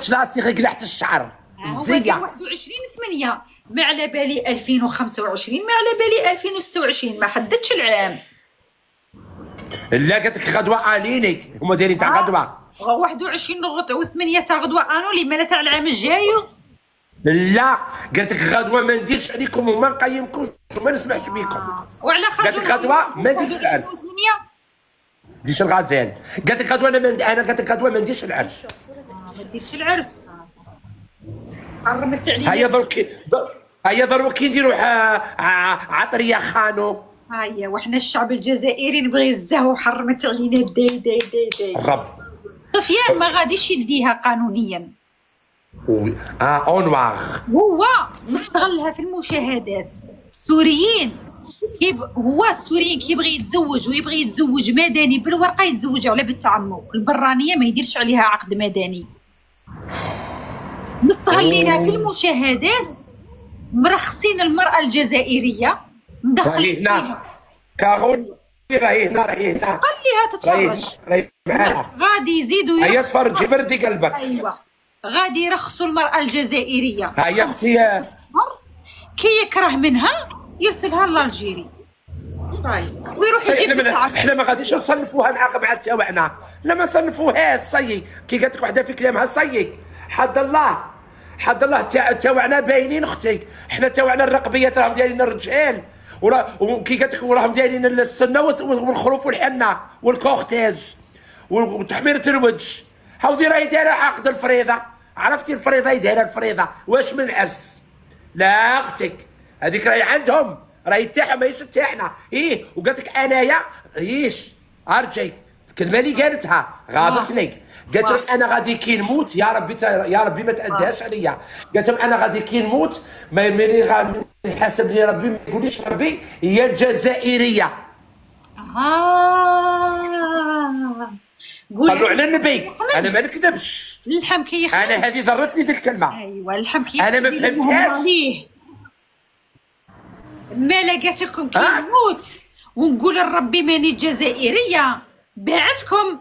درتش راسي غير قلعت الشعر هو قال 21/8، ما على بالي 2025، ما على بالي 2026، ما حددتش العام. لا قالت لك غدوه اليني هما دايرين تاع غدوه 21/8 تاع غدوه انو اللي مالا تاع العام الجاي. لا قالت لك غدوه ما نديرش عليكم وما نقيمكمش وما نسمعش بيكم. وعلى خاطر قالت لك غدوه ما نديرش العرس. ديش الغزال. قالت لك غدوه انا قالت لك غدوه ما نديرش العرس. ما ديرش العرس. حرمت علينا. هيا ضروري كي نديروا عطريه خانو. هيا وحنا الشعب الجزائري نبغي الزهو وحرمت علينا داي. الرب سفيان ما غاديش يديها قانونيا. اونواغ هو مستغلها في المشاهدات. السوريين السوريين كيبغي يتزوج ويبغي يتزوج مدني بالورقه يتزوجها ولا بنت عمو، البرانيه ما يديرش عليها عقد مدني. مستغلينها في المشاهدات، مرخصين المراه الجزائريه، مدخلين هنا كارول راهي هنا خليها تتفرج معاها. غادي يزيدوا هيا تفرجي بردي قلبك. ايوه غادي يرخصوا المراه الجزائريه. هيا اختي كي يكره منها يرسلها لالجيري ويروح يجيب احنا ما غاديش نصنفوها مع تاوعنا، لا ما نصنفوهاش صيي كي قالت لك وحده في كلامها صيي. حد الله تاوعنا باينين اختي. احنا تاوعنا الرقبيات راهم دايرين الرجال وكي قالت لك وراهم دايرين السنه والخروف والحنه والكوختاج وتحميره الوجه. هاودي راهي دايره عقد الفريضه. عرفتي الفريضه دايره الفريضه واش من عرس. لا اختك هذيك راهي عندهم، راهي تاعهم ماهيش تاعنا. وقالت لك انايا ارجيك الكلمه اللي قالتها غاضتني. قالت لهم انا غادي كي نموت يا ربي ما تعديهاش عليا. قالت لهم انا غادي كي نموت ما يحاسبني ربي ما يقوليش ربي هي الجزائريه. قالوا على النبي انا ما نكذبش. اللحم كيخلص. انا هذه ضرتني ذيك الكلمه. ايوا اللحم كيخلص. انا ما فهمتهاش. مالا قالت لكم كي نموت ونقول لربي ماني جزائريه بعتكم.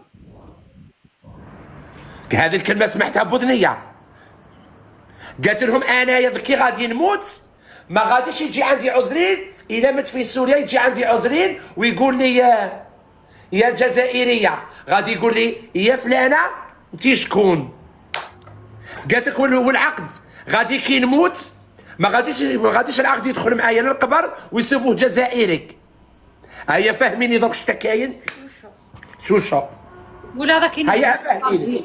هذه الكلمه سمعتها بوذنيه. قالت لهم انايا كي غادي نموت ما غاديش يجي عندي عذرين. اذا مت في سوريا يجي عندي عذرين ويقول لي يا جزائريه. غادي يقول لي يا فلانه انت شكون. قالت لك والعقد غادي كي نموت ما غاديش العقد يدخل معايا للقبر ويسموه جزائري. هيا فهميني دوك شتا كاين شوشو ولا ذاك هيا فهميني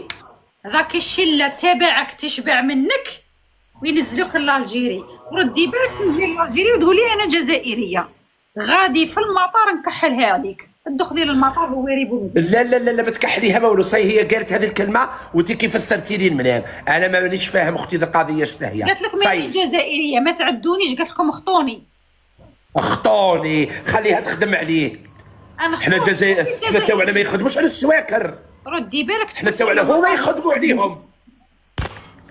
ذاك الشله تبعك تشبع منك وينزلوك لالجيري. ردي بالك تنزلي لالجيري وتقولي انا جزائريه. غادي في المطار نكحلها عليك تدخلي للمطار هو يريبو. لا ما تكحليها ما والو صاي. هي قالت هذه الكلمه وانت كيف فسرتي لي المنام. انا مانيش فاهم اختي القضيه شنو هي. قالت لك ماني جزائريه ما تعدونيش. قالت لكم اخطوني خليها تخدم عليه. حنا الجزائر حنا تاوعنا ما يخدموش على السواكر. ردي بالك حنا تاوعنا هما يخدموا عليهم.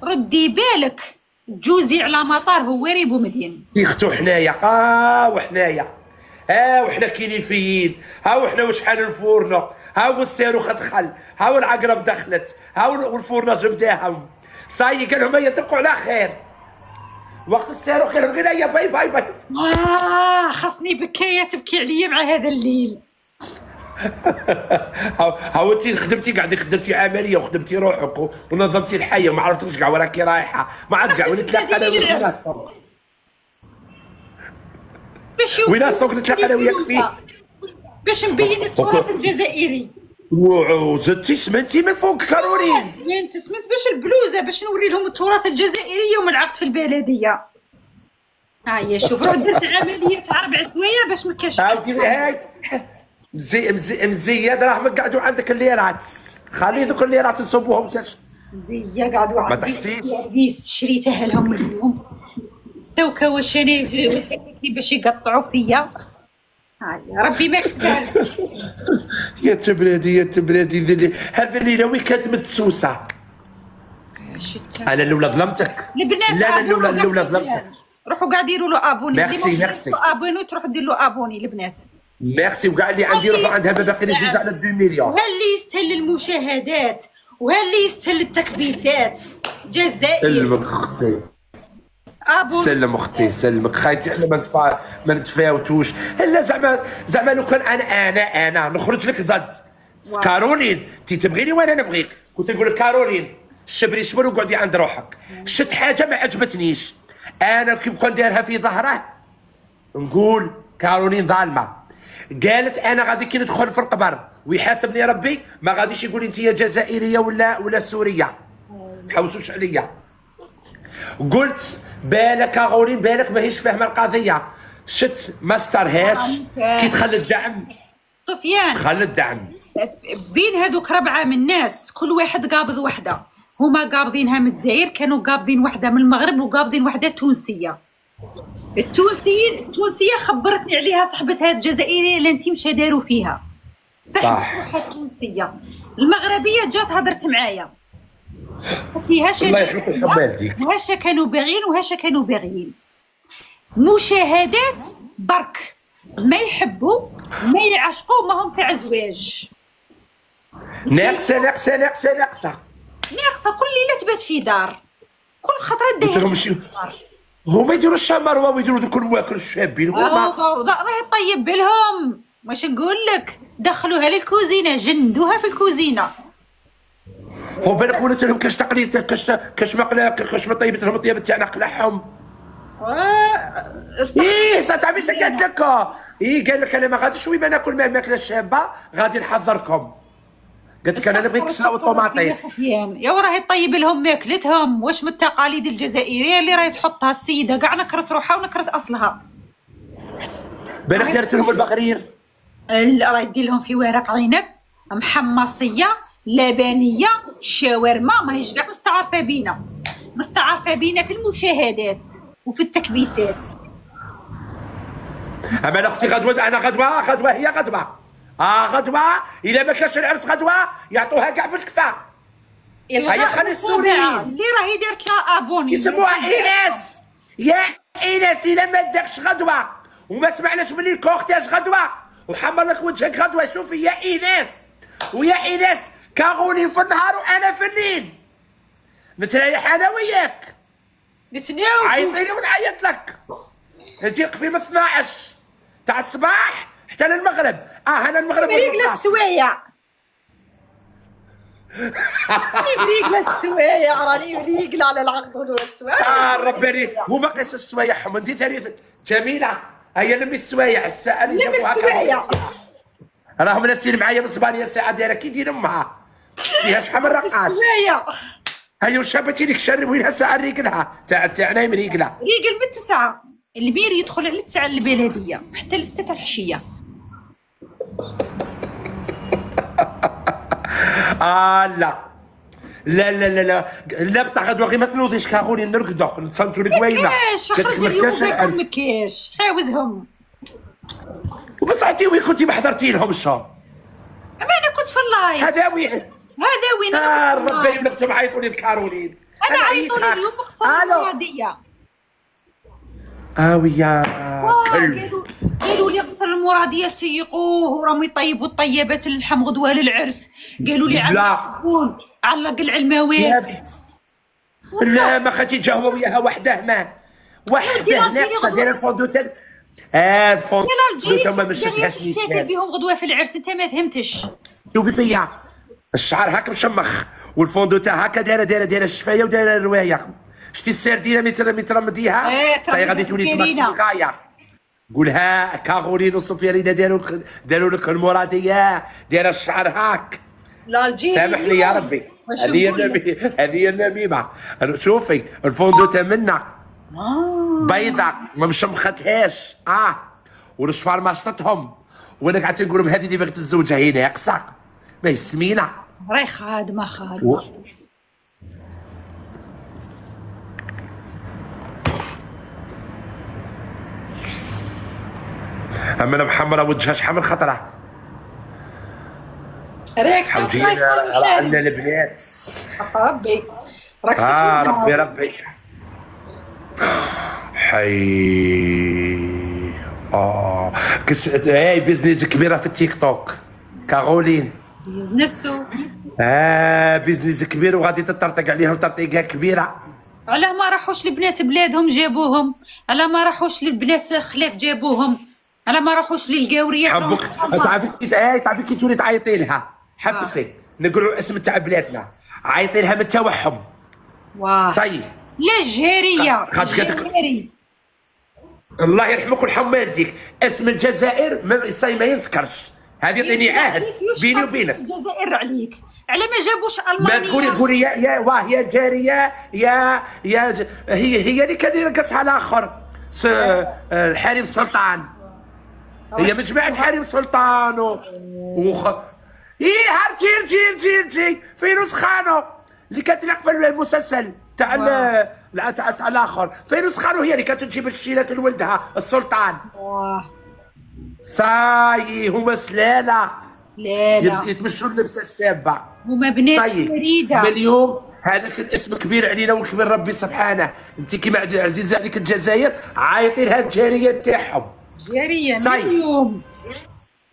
ردي بالك جوزي على مطار هو ريبو مدين يختو حنايا وحنايا وحنا كاينين فيين. وحنا وشحال الفورنو هاو الصاروخ دخل هاو العقرب دخلت هاو الفورناج بداهم. صاي قال لهم يطبقوا على خير. وقت الصاروخ قال لهم غير باي. خاصني بكايه تبكي عليا مع هذا الليل. هاو انت خدمتي خدمتي عمليه وخدمتي روحك ونظمتي الحيه وما عرفتش كاع وين راكي رايحه. ما عاد كاع وين تلاقى انا وين السوق نتلاقى انا وياك فيه باش نبين التراث الجزائري. وزدتي سمنتي من فوق كارولين. سمنت باش البلوزه باش نوري لهم التراث الجزائري ومن العقد في البلديه. هيا شوف درت عمليه تاع 4 سوايع باش ما كاش. هاي مزياد راهم قعدوا عندك الليرات. خلي ذوك الليرات نصوبوهم مزياد قعدوا ما تحسيش. شريتها لهم اليوم توكا واش انا باش يقطعوا فيا. هاي ربي ما كتبها. يا تبرادي هذا الليله وين كانت متسوسه. انا الاولى ظلمتك. البنات لا الاولى ظلمتك. روحوا كاع ديروا له ابوني. ميرسي ابوني تروح دير له ابوني البنات. ميرسي وكاع اللي عندي روحوا عندها باقي يجوز على 2 مليون. وها اللي يستهل المشاهدات وها اللي يستهل التكبيسات جزائري. سلمك اختي، ابو سلم اختي، سلمك خايتي، احنا ما نتفاوتوش. الا زعما لو كان انا نخرج لك ضد كارولين، انت تبغيني وانا نبغيك، كنت نقول لك كارولين شبري شبر وقعدي عند روحك. شت حاجه ما عجبتنيش انا كي نكون دايرها في ظهره نقول كارولين ظالمه. قالت انا غادي كي ندخل في القبر ويحاسبني ربي ما غاديش يقول انت جزائريه ولا سوريه، حوسوش عليا. قلت بالك كارولين بالك ماهيش فاهمه القضيه، شت ما استرهاش كي دخل الدعم. سفيان خلى الدعم بين هذوك 4 من الناس كل واحد قابض وحده، هما قابضينها من الجزائر، كانوا قابضين وحده من المغرب وقابضين وحده تونسيه. التونسيه خبرتني عليها صاحبتها الجزائريه اللي انت مشى داروا فيها صح. التونسيه المغربيه جات هضرت معايا فيها الله يحفظك والديك، وهاش كانوا باغيين وهاش كانوا باغيين. مشاهدات برك ما يحبوا ما يعشقوا ما هم تاع زواج. ناقصه ناقصه ناقصه ناقصه ناقصه كل ليله تبات في دار، كل خطره دايره. هما يديروا الشمروه ويديروا دوك المواكل الشابين الله يطيب بالهم. واش نقول لك دخلوها للكوزينه جندوها في الكوزينه. هو بالك ولات لهم كاش تقليد كاش ما طيبت لهم الطياب تاعنا قلعهم. ايه صافي قالت لك قال لك انا ما غاديش وين ما ناكل ماكله شابه غادي نحضركم. قالت لك انا نبغي الكسله والطوماطيس. يا وراه يطيب لهم ماكلتهم. واش من التقاليد الجزائريه اللي راهي تحطها السيده كاع نكرت روحها ونكرت اصلها. بالك دارت لهم البغرير راه يدير لهم في ورق عنب محمصيه لبنيه شاورما ماهيش كاع مستعرفه بينا في المشاهدات وفي التكبيسات. اما انا اختي غدوه، انا غدوه هي غدوه غدوه الا ما كانش العرس غدوه يعطوها كاع بالكفا. هيا خلي السوريين اللي راهي دارت لها ابوني يسموها ايناس. يا ايناس الا ما داكش غدوه وما سمعناش مني الكوختاج غدوه وحمر لك وجهك غدوه. شوفي يا ايناس ويا ايناس كارولين في النهار وانا في الليل نتريح انا وياك نتناوب. عيطي لي ونعيط لك. انت قفي من 12 تاع الصباح حتى للمغرب. انا المغرب رجل السوايع رجل السوايع راني رجل على العقد والسوايع. ربي هما قيس السوايعهم انت تاريخ جميله. هيا لمي السوايع الساعه اللي جابوها السوايع راهم ناسين معايا من اسبانيا الساعه دايره كي دير امها فيها شحال من رقاص. السوايع هيا وشابتي لك شرب وين الساعه ريقلها تاعنا من ريقله. ريقل من 9 البير يدخل على 9 البلديه حتى ل 6 العشيه. لا بصح غدوه غير ما تنوضيش كارولي نرقدوا نتصنتوا القوايمه. ما كاش حاوزهم. وبصح انت وين كنتي ما حضرتي لهم الشهر؟ اما انا كنت في اللايف. هذا وين ربي نكتب عيطوا لي كارولين. انا عيطوا لي اليوم قصه المراديه. ويا قالوا لي قصر المراديه سيقوه وراهم يطيبوا الطيبات اللحم غدوه للعرس. قالوا لي علق العلماوات. لا ما خاطي جاوبوا وياها وحده ناقصه دايره الفوندوتات. الفوندوتات ما مشيتهاش نيشان بهم غدوه في العرس. انت ما فهمتش. شوفي فيا الشعر هاك مشمخ والفوندوتا هاكا دايره الشفايه ودايره الروايه. شتي السردينه متر مديها صاي غادي تولي تما غايه. قولها كارولين وصفيرينا داروا لك المراديه دايره الشعر هاك. سامحني يا ربي هذه النميمه. شوفي الفوندوتا منا بيضاء ما مشمختهاش والشفار ما شطتهم وانا قعدت نقول لهم هذه اللي بغيت تزوجها هي ناقصه ما هي سمينه راهي خادمه اما انا محمره وجهها شحال من خطره. راك حوجي عندنا البنات ربي راك ربي حي هاي بيزنس كبيره في التيك توك كارولين بيزنسو بيزنس كبير وغادي تطرطق عليهم ترطيقه كبيره. علاه ما راحوش لبنات بلادهم جابوهم؟ علاه ما راحوش للبنات خلاف جابوهم؟ علاه ما راحوش للقاوريه؟ حبك تعرفي كي تولي تعيطي لها حبسي نقولوا الاسم تاع بلادنا، عيطي لها من التوحم. واه صي لا الجزائريه الجزائري الله يرحمك ويرحم والديك، اسم الجزائر ما يذكرش، هذه يعطيني عهد بيني وبينك. الجزائر عليك، على ما جابوش ما المانيا؟ تقولي يا واه يا جاريه هي اللي كان يرقصها الاخر الحريم سلطان، هي مجموعه حريم سلطان هرجي فيروز خانو اللي كانت تلعب في المسلسل تاع الاخر، فيروز خانو هي اللي كانت تجيب الشيلات لولدها السلطان. صاي هما سلاله لا يتمشوا اللبسه الشابه، هما بنات فريده. اليوم هذاك الاسم كبير علينا وكبير ربي سبحانه. انت كيما عزيزه عليك الجزائر عايطي لها الجاريه تاعهم. جاريه مليون،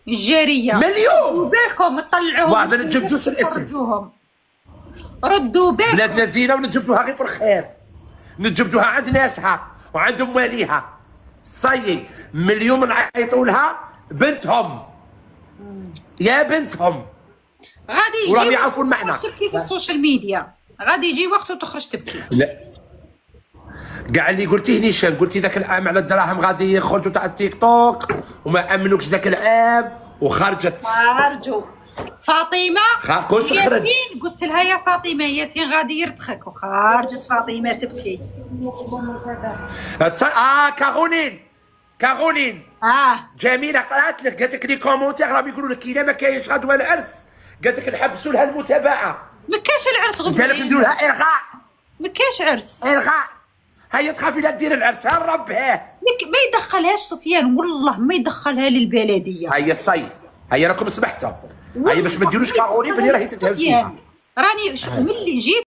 الجاريه مليون. وبالكم تطلعوهم واه ما نتجبدوش الاسم، ردوا بالكم. بلادنا زينه ونتجبدوها غير في الخير، نتجبدوها عند ناسها وعند مواليها. صي مليون نعيطوا لها بنتهم يا بنتهم، غادي يجي وراهم يعرفوا المعنى. تبكي في السوشيال ميديا، غادي يجي وقت وتخرج تبكي. لا كاع اللي قلتيه نيشان، قلتي ذاك العام على الدراهم غادي يخرجوا تاع التيك توك وما امنوكش ذاك العام وخرجت. خرجوا فاطمه ياسين، قلت لها يا فاطمه ياسين غادي يرتخك، وخرجت فاطمه تبكي. كارولين جميله قالت لك، قالت لك لي كومونتير راهم يقولوا لك كاينه ما كاينش غدوه العرس، قالت لك نحبسوا لها المتابعه. ما كاش العرس غدوه، قال لك نديروا لها الغاء. ما كاش عرس الغاء، هيا تخافي لا دير العرس هرب ما يدخلهاش سفيان، والله ما يدخلها للبلديه. هيا الصي هيا راكم سمحتوا، هيا باش ما ديروش كارولين بلي راهي تتهم فيها. راني ملي جيت